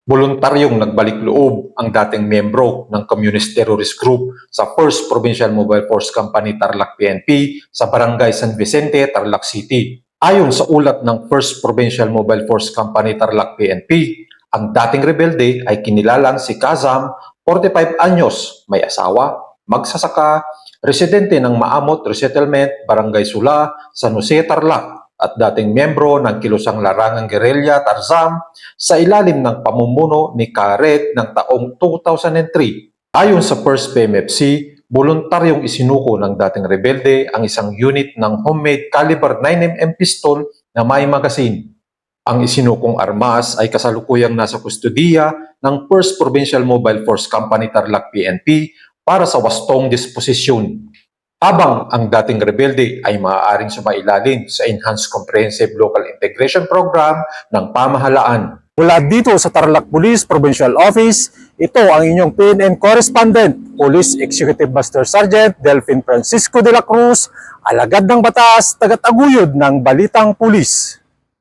Voluntaryong nagbalik loob ang dating miyembro ng Communist Terrorist Group sa 1st Provincial Mobile Force Company Tarlac PNP sa Barangay San Vicente, Tarlac City. Ayon sa ulat ng 1st Provincial Mobile Force Company Tarlac PNP, ang dating rebelde ay kinilalang si Kazam, 45 anyos, may asawa, magsasaka, residente ng Maamot Resettlement, Barangay Sula, San Jose, Tarlac, at dating miyembro ng Kilusang Larangang Guerrilla Tarzam sa ilalim ng pamumuno ni Karet ng taong 2003. Ayon sa 1st PMFC, voluntaryong isinuko ng dating rebelde ang isang unit ng homemade caliber 9mm pistol na may magazine. Ang isinukong armas ay kasalukuyang nasa kustudiya ng 1st Provincial Mobile Force Company Tarlac PNP para sa wastong disposisyon. Habang ang dating rebelde ay maaaring sumailalim sa Enhanced Comprehensive Local Integration Program ng pamahalaan. Mula dito sa Tarlac Police Provincial Office, ito ang inyong PNN Correspondent, Police Executive Master Sergeant Delphine Francisco de la Cruz, alagad ng batas, tagataguyod ng Balitang Pulis.